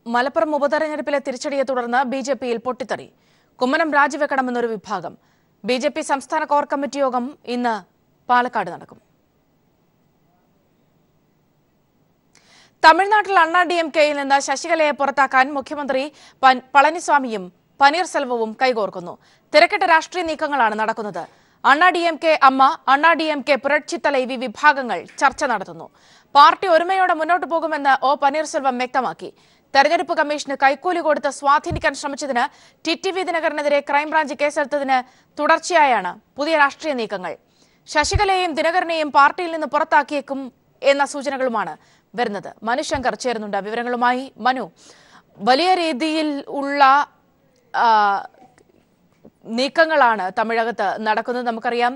മലപ്പുറം ഉപതെരഞ്ഞെടുപ്പിലെ തിരിച്ചടിയെ തുടർന്ന് ബിജെപിയിൽ പൊട്ടിത്തെറി. കുമ്മനം രാജിവെക്കണമെന്നൊരു വിഭാഗം. ബിജെപി സംസ്ഥാന കോർ കമ്മിറ്റി യോഗം ഇന്ന് പാലക്കാട് നടക്കും. തമിഴ്നാട്ടിൽ അണ്ണാ DMKയിൽ നിന്ന് ശശികലയെ പുറത്താക്കാൻ മുഖ്യമന്ത്രി പളനിസ്വാമിയും പനീർസെൽവവും കൈകോർക്കുന്നു. തിരക്കിട്ട രാഷ്ട്രീയ നീക്കങ്ങളാണ് നടക്കുന്നത്. അണ്ണാ DMK അമ്മ, അണ്ണാ DMK പുരട്ചി തലൈവി വിഭാഗങ്ങൾ ചർച്ച നടത്തുന്നു. പാർട്ടി ഒരുമയോടെ മുന്നോട്ട് പോകുമെന്ന് ഒ പനീർസെൽവം വ്യക്തമാക്കി. തെരഞ്ഞെടുപ്പ് കമ്മീഷന് കൈക്കൂലി കൊടുത്ത് സ്വാധീനിക്കാൻ ശ്രമിച്ചതിന് TTV ദിനകരനെതിരെ ക്രൈംബ്രാഞ്ച് കേസെടുത്തതിന് തുടർച്ചയായാണ് പുതിയ രാഷ്ട്രീയ നീക്കങ്ങൾ. ശശികലയെയും ദിനകരനെയും പാർട്ടിയിൽ നിന്ന് പുറത്താക്കിയേക്കും എന്ന സൂചനകളുമാണ് വരുന്നത്. മനു ശങ്കർ ചേരുന്നുണ്ട് വിവരങ്ങളുമായി. മനു, വലിയ രീതിയിൽ ഉള്ള നീക്കങ്ങളാണ് തമിഴകത്ത് നടക്കുന്നത്. നമുക്കറിയാം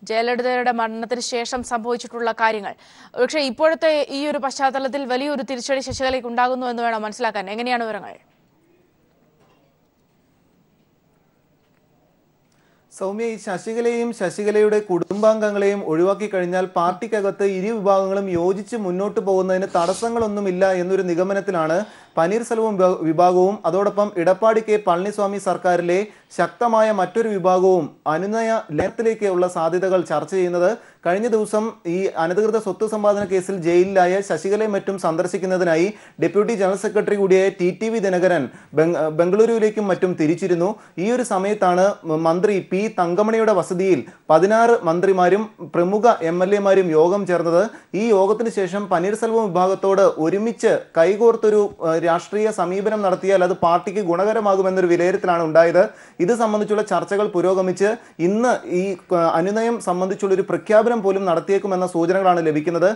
ജയലളിതയുടെ മരണത്തിന് ശേഷം സംഭവിച്ചിട്ടുള്ള കാര്യങ്ങൾ. പക്ഷേ ഇപ്പോഴത്തെ ഈ ഒരു പശ്ചാത്തലത്തിൽ വലിയൊരു തിരിച്ചടി ശശികലയ്ക്ക് ഉണ്ടാകുന്നു എന്ന് വേണം മനസ്സിലാക്കാൻ. എങ്ങനെയാണ് വിവരങ്ങൾ? സൗമ്യ, ഈ ശശികലയും ശശികലയുടെ കുടുംബാംഗങ്ങളെയും ഒഴിവാക്കി കഴിഞ്ഞാൽ പാർട്ടിക്കകത്ത് ഇരു വിഭാഗങ്ങളും യോജിച്ച് മുന്നോട്ട് പോകുന്നതിന് തടസ്സങ്ങളൊന്നുമില്ല എന്നൊരു നിഗമനത്തിലാണ് പനീർസെൽവം വിഭാഗവും അതോടൊപ്പം ഇടപ്പാടി കെ പളനിസ്വാമി സർക്കാരിലെ ശക്തമായ മറ്റൊരു വിഭാഗവും അനുനയ ലയനത്തിലേക്കുള്ള സാധ്യതകൾ ചർച്ച ചെയ്യുന്നത്. കഴിഞ്ഞ ദിവസം ഈ അനധികൃത സ്വത്ത് സമ്പാദന കേസിൽ ജയിലിലായ ശശികലയും മറ്റും സന്ദർശിക്കുന്നതിനായി ഡെപ്യൂട്ടി ജനറൽ സെക്രട്ടറി കൂടിയായ TTV ദിനകരൻ ബംഗളൂരുവിലേക്കും മറ്റും തിരിച്ചിരുന്നു. ഈ ഒരു സമയത്താണ് മന്ത്രി P. തങ്കമണിയുടെ വസതിയിൽ 16 മന്ത്രിമാരും പ്രമുഖ MLA മാരും യോഗം ചേർന്നത്. ഈ യോഗത്തിന് ശേഷം പനീർസെൽവം വിഭാഗത്തോട് ഒരുമിച്ച് കൈകോർത്തൊരു രാഷ്ട്രീയ സമീപനം നടത്തിയാൽ അത് പാർട്ടിക്ക് ഗുണകരമാകുമെന്നൊരു വിലയിരുത്തലാണ് ഉണ്ടായത്. ഇത് സംബന്ധിച്ചുള്ള ചർച്ചകൾ പുരോഗമിച്ച് ഇന്ന് ഈ അനുനയം സംബന്ധിച്ചുള്ളൊരു പ്രഖ്യാപനം പോലും നടത്തിയേക്കുമെന്ന സൂചനകളാണ് ലഭിക്കുന്നത്.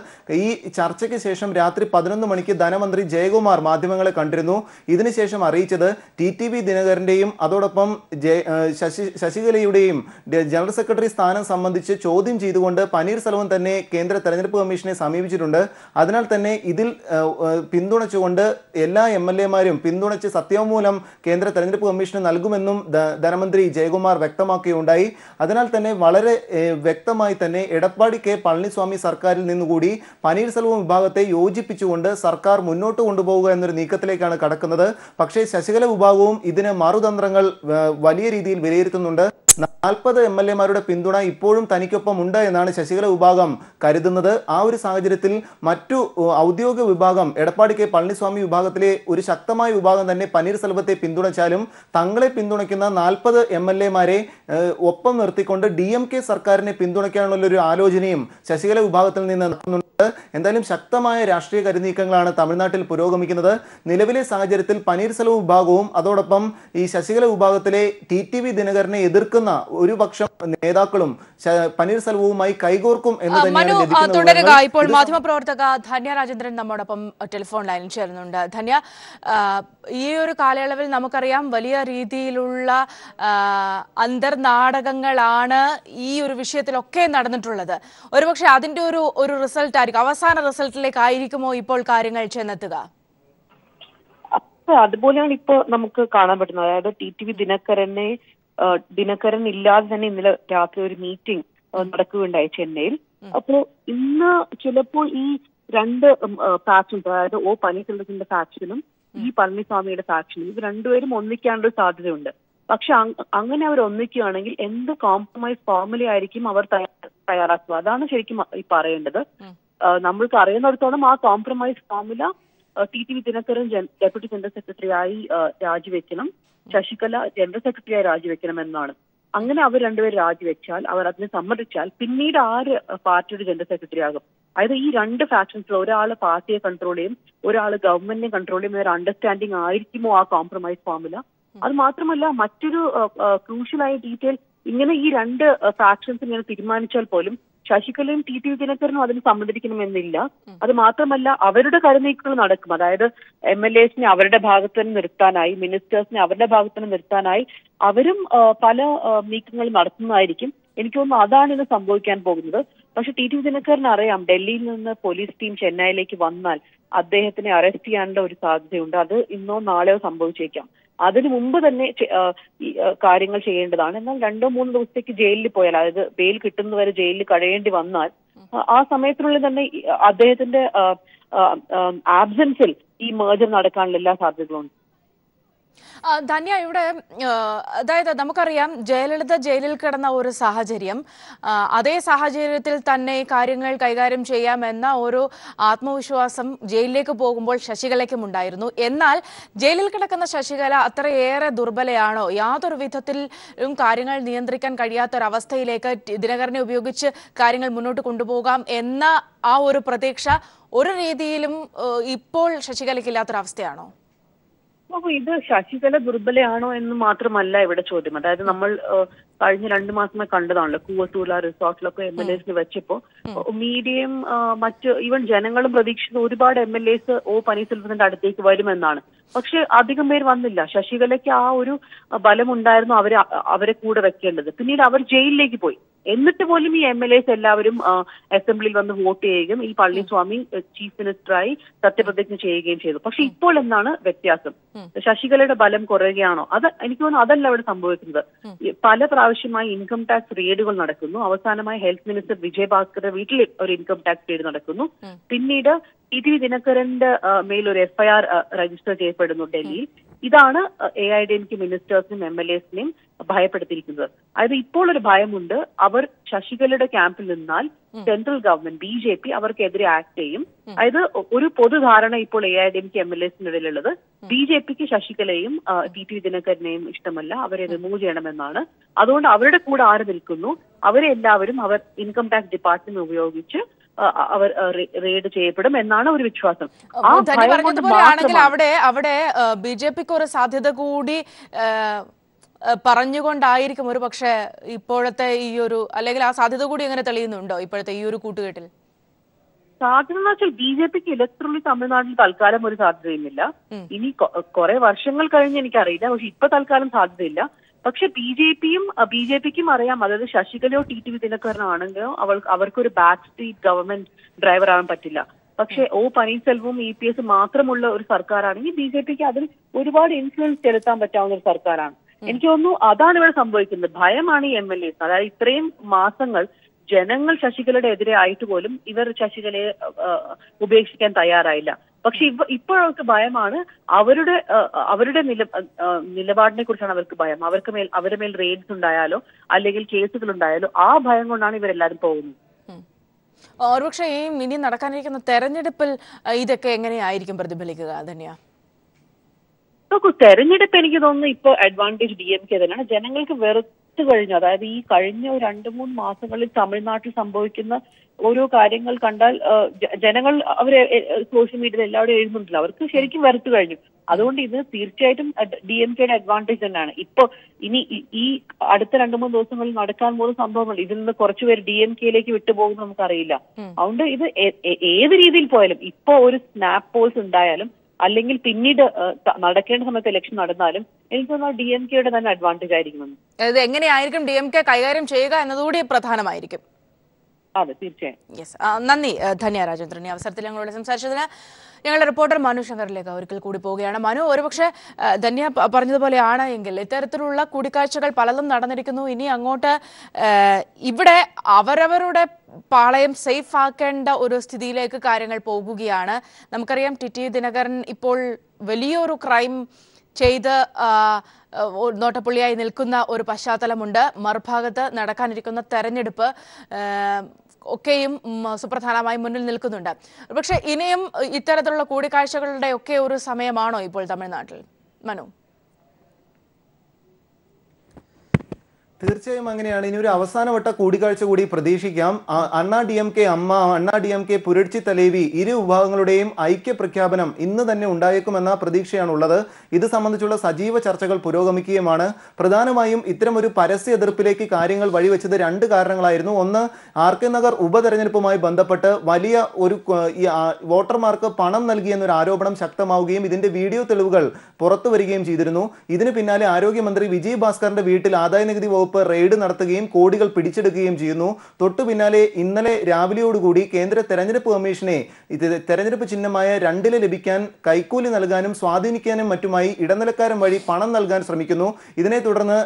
ഈ ചർച്ചയ്ക്ക് ശേഷം രാത്രി 11 മണിക്ക് ധനമന്ത്രി ജയകുമാർ മാധ്യമങ്ങളെ കണ്ടിരുന്നു. ഇതിനുശേഷം അറിയിച്ചത് TTV ദിനകരന്റെയും അതോടൊപ്പം ശശികലയുടെയും ജനറൽ സെക്രട്ടറി സ്ഥാനം സംബന്ധിച്ച് ചോദ്യം ചെയ്തുകൊണ്ട് പനീർസെൽവം തന്നെ കേന്ദ്ര തെരഞ്ഞെടുപ്പ് കമ്മീഷനെ സമീപിച്ചിട്ടുണ്ട്. അതിനാൽ തന്നെ ഇതിൽ പിന്തുണച്ചുകൊണ്ട് എല്ലാ MLA മാരും പിന്തുണച്ച് സത്യവാങ്മൂലം കേന്ദ്ര തെരഞ്ഞെടുപ്പ് കമ്മീഷന് നൽകുമെന്നും ധനമന്ത്രി ജയകുമാർ വ്യക്തമാക്കുകയുണ്ടായി. അതിനാൽ തന്നെ വളരെ വ്യക്തമായി തന്നെ എടപ്പാടി കെ പളനിസ്വാമി സർക്കാരിൽ നിന്നുകൂടി പനീർസെൽവം വിഭാഗത്തെ യോജിപ്പിച്ചുകൊണ്ട് സർക്കാർ മുന്നോട്ട് കൊണ്ടുപോകുക എന്നൊരു നീക്കത്തിലേക്കാണ് കടക്കുന്നത്. പക്ഷേ ശശികല വിഭാഗവും ഇതിന് മറുതന്ത്രങ്ങൾ വലിയ രീതിയിൽ വിലയിരുത്തുന്നുണ്ട്. 40 MLA മാരുടെ പിന്തുണ ഇപ്പോഴും തനിക്കൊപ്പം ഉണ്ട് എന്നാണ് ശശികല വിഭാഗം കരുതുന്നത്. ആ ഒരു സാഹചര്യത്തിൽ മറ്റു ഔദ്യോഗിക വിഭാഗം എടപ്പാടി കെ പളനിസ്വാമി വിഭാഗത്തിലെ ഒരു ശക്തമായ വിഭാഗം തന്നെ പനീർസെൽവത്തെ പിന്തുണച്ചാലും തങ്ങളെ പിന്തുണയ്ക്കുന്ന 40 MLA മാരെ ഒപ്പം നിർത്തിക്കൊണ്ട് DMK സർക്കാരിനെ പിന്തുണയ്ക്കാനുള്ള ഒരു ആലോചനയും ശശികല വിഭാഗത്തിൽ നിന്ന് നടക്കുന്നുണ്ട്. എന്തായാലും ശക്തമായ രാഷ്ട്രീയ കരുനീക്കങ്ങളാണ് തമിഴ്നാട്ടിൽ പുരോഗമിക്കുന്നത്. നിലവിലെ സാഹചര്യത്തിൽ പനീർസെൽവം വിഭാഗവും അതോടൊപ്പം ഈ ശശികല വിഭാഗത്തിലെ TTV ദിനകരനെ എതിർക്കുന്ന ഒരു പക്ഷം നേതാക്കളും പനീർസെൽവവുമായി കൈകോർക്കും എന്ന് തന്നെയാണ് തുടരുക. ഇപ്പോൾ മാധ്യമപ്രവർത്തക ധന്യ രാജേന്ദ്രൻ നമ്മോടൊപ്പം ടെലിഫോൺ ലൈനിൽ ചേരുന്നുണ്ട്. ധന്യ, ഈ ഒരു കാലയളവിൽ നമുക്കറിയാം വലിയ രീതിയിലുള്ള അന്തർനാടകങ്ങളാണ് ഈ ഒരു വിഷയത്തിലൊക്കെ നടന്നിട്ടുള്ളത്. ഒരുപക്ഷെ അതിന്റെ ഒരു റിസൾട്ട് ആയിരിക്കും, അവസാന റിസൾട്ടിലേക്കായിരിക്കുമോ ഇപ്പോൾ കാര്യങ്ങൾ ചെന്നെത്തുക? അതുപോലെയാണ് ഇപ്പോൾ നമുക്ക് കാണാൻ പറ്റുന്നത്. അതായത് TTV ദിനകരൻ ഇല്ലാതെ തന്നെ ഇന്നലെ രാത്രി ഒരു മീറ്റിംഗ് നടക്കുകയുണ്ടായി ചെന്നൈയിൽ. അപ്പോ ഇന്ന് ചിലപ്പോൾ ഈ രണ്ട് ഫാക്ഷൻസ്, അതായത് O പനീർസെൽവത്തിന്റെ ഫാക്ഷനും ഈ പളനിസ്വാമിയുടെ ഫാക്ഷനും, ഇത് രണ്ടുപേരും ഒന്നിക്കാനുള്ള സാധ്യതയുണ്ട്. പക്ഷെ അങ്ങനെ അവർ ഒന്നിക്കുകയാണെങ്കിൽ എന്ത് കോംപ്രമൈസ് ഫോർമുല ആയിരിക്കും അവർ തയ്യാറാക്കുക? അതാണ് ശരിക്കും ഈ പറയേണ്ടത്. നമ്മൾക്ക് അറിയുന്നിടത്തോളം ആ compromise formula TTV Dinakaran deputy general സെക്രട്ടറിയായി രാജിവെക്കണം, ശശികല ജനറൽ സെക്രട്ടറിയായി രാജിവെക്കണം എന്നാണ്. അങ്ങനെ അവർ രണ്ടുപേരും രാജിവെച്ചാൽ, അവർ അതിനെ സമ്മതിച്ചാൽ പിന്നീട് ആര് പാർട്ടിയുടെ ജനറൽ സെക്രട്ടറി ആകും? അതായത് ഈ രണ്ട് ഫാക്ഷൻസിൽ ഒരാൾ പാർട്ടിയെ കൺട്രോൾ ചെയ്യും, ഒരാൾ ഗവൺമെന്റിനെ കൺട്രോൾ ചെയ്യും എന്നൊരു അണ്ടർസ്റ്റാൻഡിംഗ് ആയിരിക്കുമോ ആ കോംപ്രമൈസ് ഫോർമുല? അത് മാത്രമല്ല, മറ്റൊരു ക്രൂഷ്യലായ ഡീറ്റെയിൽ, ഇങ്ങനെ ഈ രണ്ട് ഫാക്ഷൻസ് ഇങ്ങനെ തീരുമാനിച്ചാൽ പോലും ശശികലയും TTV ദിനകരനും അതിന് സമ്മതിക്കണമെന്നില്ല. അത് മാത്രമല്ല, അവരുടെ കരുനീക്കങ്ങൾ നടക്കും. അതായത് MLAs-നെ അവരുടെ ഭാഗത്ത് തന്നെ നിർത്താനായി, മിനിസ്റ്റേഴ്സിനെ അവരുടെ ഭാഗത്ത് തന്നെ നിർത്താനായി അവരും പല നീക്കങ്ങൾ നടത്തുന്നതായിരിക്കും. എനിക്ക് തോന്നുന്നു അതാണ് ഇന്ന് സംഭവിക്കാൻ പോകുന്നത്. പക്ഷെ TTV ദിനകരന് അറിയാം, ഡൽഹിയിൽ നിന്ന് പോലീസ് ടീം ചെന്നൈയിലേക്ക് വന്നാൽ അദ്ദേഹത്തിനെ അറസ്റ്റ് ചെയ്യാനുള്ള ഒരു സാധ്യതയുണ്ട്. അത് ഇന്നോ നാളെയോ സംഭവിച്ചേക്കാം. അതിനു മുമ്പ് തന്നെ കാര്യങ്ങൾ ചെയ്യേണ്ടതാണ്. എന്നാൽ 2-3 ദിവസത്തേക്ക് ജയിലിൽ പോയാൽ, അതായത് ബെയിൽ കിട്ടുന്നവരെ ജയിലിൽ കഴിയേണ്ടി വന്നാൽ, ആ സമയത്തിനുള്ളിൽ തന്നെ അദ്ദേഹത്തിന്റെ ആബ്സെൻസിൽ ഈ മേജർ നടക്കാനുള്ള എല്ലാ സാധ്യതകളുണ്ട്. ധന്യ, ഇവിടെ അതായത് നമുക്കറിയാം ജയലളിത ജയിലിൽ കിടന്ന ഒരു സാഹചര്യം, അതേ സാഹചര്യത്തിൽ തന്നെ കാര്യങ്ങൾ കൈകാര്യം ചെയ്യാമെന്ന ഒരു ആത്മവിശ്വാസം ജയിലിലേക്ക് പോകുമ്പോൾ ശശികലയ്ക്കും ഉണ്ടായിരുന്നു. എന്നാൽ ജയിലിൽ കിടക്കുന്ന ശശികല അത്രയേറെ ദുർബലയാണോ, യാതൊരു വിധത്തിലും കാര്യങ്ങൾ നിയന്ത്രിക്കാൻ കഴിയാത്തൊരവസ്ഥയിലേക്ക് ദിനകരനെ ഉപയോഗിച്ച് കാര്യങ്ങൾ മുന്നോട്ട് കൊണ്ടുപോകാം എന്ന ആ ഒരു പ്രതീക്ഷ ഒരു രീതിയിലും ഇപ്പോൾ ശശികലയ്ക്കില്ലാത്തൊരവസ്ഥയാണോ? ഇത് ശശികല ദുർബലയാണോ എന്ന് മാത്രമല്ല ഇവിടെ ചോദ്യം. അതായത് നമ്മൾ കഴിഞ്ഞ 2 മാസമായി കണ്ടതാണല്ലോ, കൂവത്തൂല റിസോർട്ടിലൊക്കെ MLAs വെച്ചപ്പോ മീഡിയയും മറ്റ് ഈവൻ ജനങ്ങളും പ്രതീക്ഷിക്കുന്ന ഒരുപാട് MLAs പനീർസെൽവത്തിന്റെ അടുത്തേക്ക് വരുമെന്നാണ്. പക്ഷെ അധികം പേര് വന്നില്ല. ശശികലയ്ക്ക് ആ ഒരു ബലമുണ്ടായിരുന്നു അവരെ കൂടെ വെക്കേണ്ടത്. പിന്നീട് അവർ ജയിലിലേക്ക് പോയി. എന്നിട്ട് പോലും ഈ MLAs എല്ലാവരും അസംബ്ലിയിൽ വന്ന് വോട്ട് ചെയ്യുകയും ഈ പളനിസ്വാമി ചീഫ് മിനിസ്റ്ററായി സത്യപ്രതിജ്ഞ ചെയ്യുകയും ചെയ്തു. പക്ഷെ ഇപ്പോൾ എന്താണ് വ്യത്യാസം? ശശികലയുടെ ബലം കുറയുകയാണോ? അത് എനിക്ക് തോന്നുന്നു അതല്ല അവിടെ സംഭവിക്കുന്നത്. പല പ്രാവശ്യമായി ഇൻകം ടാക്സ് റെയ്ഡുകൾ നടക്കുന്നു. അവസാനമായി ഹെൽത്ത് മിനിസ്റ്റർ വിജയഭാസ്കറുടെ വീട്ടിൽ ഒരു ഇൻകം ടാക്സ് റെയ്ഡ് നടക്കുന്നു. പിന്നീട് ടി ദിനകരന്റെ മേൽ ഒരു FIR രജിസ്റ്റർ ചെയ്യപ്പെടുന്നു ഡൽഹിയിൽ. ഇതാണ് AIADMK മിനിസ്റ്റേഴ്സിനും MLAസിനെയും ഭയപ്പെടുത്തിയിരിക്കുന്നത്. അതായത് ഇപ്പോൾ ഒരു ഭയമുണ്ട്, അവർ ശശികലയുടെ ക്യാമ്പിൽ നിന്നാൽ സെൻട്രൽ ഗവൺമെന്റ് BJP അവർക്കെതിരെ ആക്ട് ചെയ്യും. അതായത് ഒരു പൊതുധാരണ ഇപ്പോൾ AIADMK MLAസിന്റെ ഇടയിലുള്ളത്, BJPക്ക് ശശികലയും ടി ദിനകരനെയും ഇഷ്ടമല്ല, അവരെ റിമൂവ് ചെയ്യണമെന്നാണ്. അതുകൊണ്ട് അവരുടെ കൂടെ ആര് നിൽക്കുന്നു, അവരെ എല്ലാവരും അവർ ഇൻകം ടാക്സ് ഡിപ്പാർട്ട്മെന്റ് ഉപയോഗിച്ച് അവർ റെയ്ഡ് ചെയ്യപ്പെടും എന്നാണ് ഒരു വിശ്വാസം. പറഞ്ഞതുപോലെയാണെങ്കിൽ അവിടെ BJPക്ക് ഒരു സാധ്യത കൂടി പറഞ്ഞുകൊണ്ടായിരിക്കും ഒരു പക്ഷേ ഇപ്പോഴത്തെ ഈ ഒരു, അല്ലെങ്കിൽ ആ സാധ്യത കൂടി എങ്ങനെ തെളിയുന്നുണ്ടോ ഇപ്പോഴത്തെ ഈ ഒരു കൂട്ടുകെട്ടിൽ? സാധ്യത എന്ന് വെച്ചാൽ BJPക്ക് ഇലക്ട്രലി തമിഴ്നാട്ടിൽ തൽക്കാലം ഒരു സാധ്യതയുമില്ല. ഇനി കുറെ വർഷങ്ങൾ കഴിഞ്ഞ് എനിക്കറിയില്ല, പക്ഷെ ഇപ്പൊ തൽക്കാലം സാധ്യതയില്ല. പക്ഷെ BJPക്കും അറിയാം, അതായത് ശശികലയോ ടി ദിനകരനാണെങ്കിലോ അവർക്കൊരു ബാക്ക് സ്ട്രീറ്റ് ഗവൺമെന്റ് ഡ്രൈവർ ആവാൻ പറ്റില്ല. പക്ഷെ പനീർസെൽവവും EPS മാത്രമുള്ള ഒരു സർക്കാരാണെങ്കിൽ BJPക്ക് അതിൽ ഒരുപാട് ഇൻഫ്ലുവൻസ് ചെലുത്താൻ പറ്റാവുന്ന ഒരു സർക്കാരാണ്. എനിക്ക് തോന്നുന്നു അതാണ് ഇവിടെ സംഭവിക്കുന്നത്. ഭയമാണ് ഈ MLAs. അതായത് ഇത്രയും മാസങ്ങൾ ജനങ്ങൾ ശശികലയുടെ എതിരെ ആയിട്ട് പോലും ഇവർ ശശികലയെ ഉപേക്ഷിക്കാൻ തയ്യാറായില്ല. പക്ഷെ ഇപ്പോഴവർക്ക് ഭയമാണ്, അവരുടെ നിലപാടിനെ കുറിച്ചാണ് അവർക്ക് ഭയം. അവരുടെ മേൽ റെയ്ഡ്സ് ഉണ്ടായാലോ അല്ലെങ്കിൽ കേസുകൾ ഉണ്ടായാലോ ആ ഭയം കൊണ്ടാണ് ഇവരെല്ലാരും പോകുന്നത്. ഒരുപക്ഷെ ഈ ഇനി നടക്കാനിരിക്കുന്ന തെരഞ്ഞെടുപ്പിൽ ഇതൊക്കെ എങ്ങനെയായിരിക്കും പ്രതിഫലിക്കുക? തന്നെയാ നോക്കൂ, തെരഞ്ഞെടുപ്പ് എനിക്ക് തോന്നുന്നു ഇപ്പൊ അഡ്വാൻറ്റേജ് DMK തന്നെയാണ്. ജനങ്ങൾക്ക് വെറുത്തു കഴിഞ്ഞു. അതായത് ഈ കഴിഞ്ഞ 2-3 മാസങ്ങളിൽ തമിഴ്നാട്ടിൽ സംഭവിക്കുന്ന ഓരോ കാര്യങ്ങൾ കണ്ടാൽ ജനങ്ങൾ അവരെ സോഷ്യൽ മീഡിയയിൽ എല്ലാവരും എഴുതുന്നുണ്ടല്ലോ, അവർക്ക് ശരിക്കും വെറുത്തു കഴിഞ്ഞു. അതുകൊണ്ട് ഇത് തീർച്ചയായിട്ടും DMKയുടെ അഡ്വാൻറ്റേജ് തന്നെയാണ്. ഇപ്പൊ ഇനി ഈ അടുത്ത 2-3 ദിവസങ്ങളിൽ നടക്കാൻ പോകുന്ന സംഭവങ്ങൾ ഇതിൽ നിന്ന് കുറച്ചുപേർ DMKയിലേക്ക് വിട്ടുപോകുന്നത് നമുക്കറിയില്ല. അതുകൊണ്ട് ഇത് ഏത് രീതിയിൽ പോയാലും, ഇപ്പൊ ഒരു സ്നാപ്പ് പോൾസ് ഉണ്ടായാലും അല്ലെങ്കിൽ പിന്നീട് നടക്കേണ്ട സമയത്ത് ഇലക്ഷൻ നടന്നാലും എനിക്ക് തോന്നുന്നു DMKയുടെ തന്നെ അഡ്വാൻറ്റേജ് ആയിരിക്കുമെന്ന്. ഇത് എങ്ങനെയായിരിക്കും DMK കൈകാര്യം ചെയ്യുക എന്നതുകൂടി പ്രധാനമായിരിക്കും. അതെ, തീർച്ചയായും. യെസ്, നന്ദി ധന്യ രാജേന്ദ്രൻ. ഈ അവസരത്തിൽ ഞങ്ങളോട് സംസാരിച്ചതിന്. ഞങ്ങളുടെ റിപ്പോർട്ടർ മനു ശങ്കറിലേക്ക് ഒരിക്കൽ കൂടി പോവുകയാണ്. മനു, ഒരുപക്ഷെ ധന്യ പറഞ്ഞതുപോലെയാണ് എങ്കിൽ ഇത്തരത്തിലുള്ള കൂടിക്കാഴ്ചകൾ പലതും നടന്നിരിക്കുന്നു. ഇനി അങ്ങോട്ട് ഇവിടെ അവരവരുടെ പാളയം സേഫ് ആക്കേണ്ട ഒരു സ്ഥിതിയിലേക്ക് കാര്യങ്ങൾ പോകുകയാണ്. നമുക്കറിയാം ടി ദിനകരൻ ഇപ്പോൾ വലിയൊരു ക്രൈം ചെയ്ത് നോട്ടപ്പുള്ളിയായി നിൽക്കുന്ന ഒരു പശ്ചാത്തലമുണ്ട്. മറുഭാഗത്ത് നടക്കാനിരിക്കുന്ന തെരഞ്ഞെടുപ്പ് ഒക്കെയും സുപ്രധാനമായി മുന്നിൽ നിൽക്കുന്നുണ്ട്. പക്ഷെ ഇനിയും ഇത്തരത്തിലുള്ള കൂടിക്കാഴ്ചകളുടെ ഒക്കെ ഒരു സമയമാണോ ഇപ്പോൾ തമിഴ്നാട്ടിൽ? മനു? തീർച്ചയായും അങ്ങനെയാണ്. ഇനി ഒരു അവസാനവട്ട കൂടിക്കാഴ്ച കൂടി പ്രതീക്ഷിക്കാം. അണ്ണാ DMK അമ്മ, അണ്ണാ DMK പുരട്ചി തലേവി ഇരു വിഭാഗങ്ങളുടെയും ഐക്യ പ്രഖ്യാപനം ഇന്ന് തന്നെ ഉണ്ടായേക്കുമെന്ന പ്രതീക്ഷയാണുള്ളത്. ഇത് സംബന്ധിച്ചുള്ള സജീവ ചർച്ചകൾ പുരോഗമിക്കുകയുമാണ്. പ്രധാനമായും ഇത്തരമൊരു പരസ്യ എതിർപ്പിലേക്ക് കാര്യങ്ങൾ വഴിവെച്ചത് 2 കാരണങ്ങളായിരുന്നു. ഒന്ന്, RK നഗർ ഉപതെരഞ്ഞെടുപ്പുമായി ബന്ധപ്പെട്ട് വലിയ ഒരു വോട്ടർമാർക്ക് പണം നൽകിയെന്നൊരു ആരോപണം ശക്തമാവുകയും ഇതിന്റെ വീഡിയോ തെളിവുകൾ പുറത്തു വരികയും ചെയ്തിരുന്നു. ഇതിന് പിന്നാലെ ആരോഗ്യമന്ത്രി വിജയ് ഭാസ്കറിന്റെ വീട്ടിൽ ആദായനികുതി വകുപ്പ് വകുപ്പ് റെയ്ഡ് നടത്തുകയും കോടികൾ പിടിച്ചെടുക്കുകയും ചെയ്യുന്നു. തൊട്ടു പിന്നാലെ ഇന്നലെ രാവിലെയോടുകൂടി കേന്ദ്ര തെരഞ്ഞെടുപ്പ് കമ്മീഷനെ തെരഞ്ഞെടുപ്പ് ചിഹ്നമായ 2 ലഭിക്കാൻ കൈക്കൂലി നൽകാനും സ്വാധീനിക്കാനും മറ്റുമായി ഇടനിലക്കാരൻ വഴി പണം നൽകാൻ ശ്രമിക്കുന്നു. ഇതിനെ തുടർന്ന്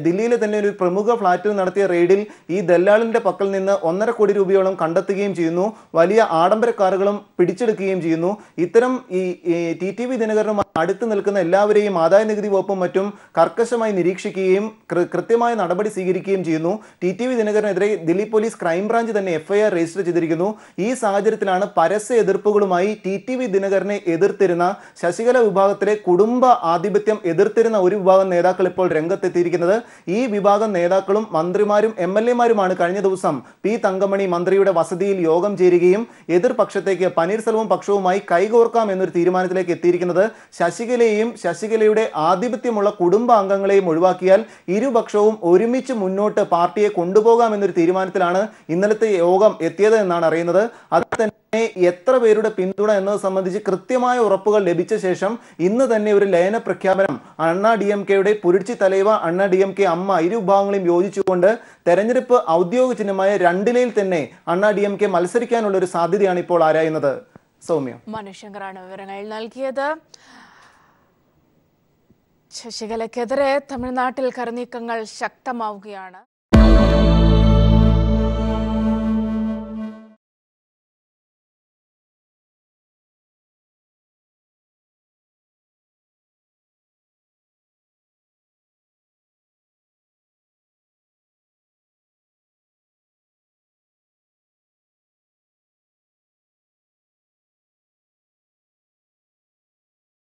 ദില്ലിയിലെ തന്നെ ഒരു പ്രമുഖ ഫ്ളാറ്റിൽ നടത്തിയ റെയ്ഡിൽ ഈ ദല്ലാളിന്റെ പക്കൽ നിന്ന് 1.5 കോടി രൂപയോളം കണ്ടെത്തുകയും ചെയ്യുന്നു. വലിയ ആഡംബര കാറുകളും പിടിച്ചെടുക്കുകയും ചെയ്യുന്നു. ഇത്തരം ഈ TTV ദിനകരനുമായി അടുത്ത് നിൽക്കുന്ന എല്ലാവരെയും ആദായ നികുതി വകുപ്പും മറ്റും കർക്കശമായി നിരീക്ഷിക്കുകയും കൃത്യമായ നടപടി സ്വീകരിക്കുകയും ചെയ്യുന്നു. TTV ദിനകരനെതിരെ ദില്ലി പോലീസ് ക്രൈംബ്രാഞ്ച് തന്നെ FIR രജിസ്റ്റർ ചെയ്തിരിക്കുന്നു. ഈ സാഹചര്യത്തിലാണ് പരസ്യ എതിർപ്പുകളുമായി TTV ദിനകരനെ എതിർത്തിരുന്ന ശശികല വിഭാഗത്തിലെ കുടുംബ ആധിപത്യം എതിർത്തിരുന്ന ഒരു വിഭാഗം നേതാക്കൾ ഇപ്പോൾ രംഗത്തെത്തിയിരിക്കുന്നത്. ഈ വിഭാഗം നേതാക്കളും മന്ത്രിമാരും MLA-മാരുമാണ് കഴിഞ്ഞ ദിവസം P. തങ്കമണി മന്ത്രിയുടെ വസതിയിൽ യോഗം ചേരുകയും എതിർപക്ഷത്തേക്ക് പനീർസെൽവം പക്ഷവുമായി കൈകോർക്കാം എന്നൊരു തീരുമാനത്തിലേക്ക് എത്തിയിരിക്കുന്നത്. ശശികലയെയും ശശികലയുടെ ആധിപത്യമുള്ള കുടുംബ അംഗങ്ങളെയും ഒഴിവാക്കിയാൽ ഇരുപക്ഷവും ഒരുമിച്ച് മുന്നോട്ട് പാർട്ടിയെ കൊണ്ടുപോകാം എന്നൊരു തീരുമാനത്തിലാണ് ഇന്നലത്തെ യോഗം എത്തിയത് എന്നാണ് അറിയുന്നത്. അത് തന്നെ എത്ര പേരുടെ പിന്തുണ എന്നത് സംബന്ധിച്ച് കൃത്യമായ ഉറപ്പുകൾ ലഭിച്ച ശേഷം ഇന്ന് തന്നെ ഒരു ലയന പ്രഖ്യാപനം അണ്ണാ DMKയുടെ പുരുച്ചി തലൈവ അണ്ണാ DMK അമ്മ ഇരു വിഭാഗങ്ങളെയും യോജിച്ചുകൊണ്ട് തെരഞ്ഞെടുപ്പ് ഔദ്യോഗിക ചിഹ്നമായ 2 തന്നെ അണ്ണാ DMK മത്സരിക്കാനുള്ള ഒരു സാധ്യതയാണ് ഇപ്പോൾ ആരായുന്നത്. സൗമ്യ, മനുശങ്കറാണ് വിവരങ്ങൾ നൽകിയത്. ശശികലയ്ക്കെതിരെ തമിഴ്നാട്ടിൽ കരുനീക്കങ്ങൾ ശക്തമാവുകയാണ്.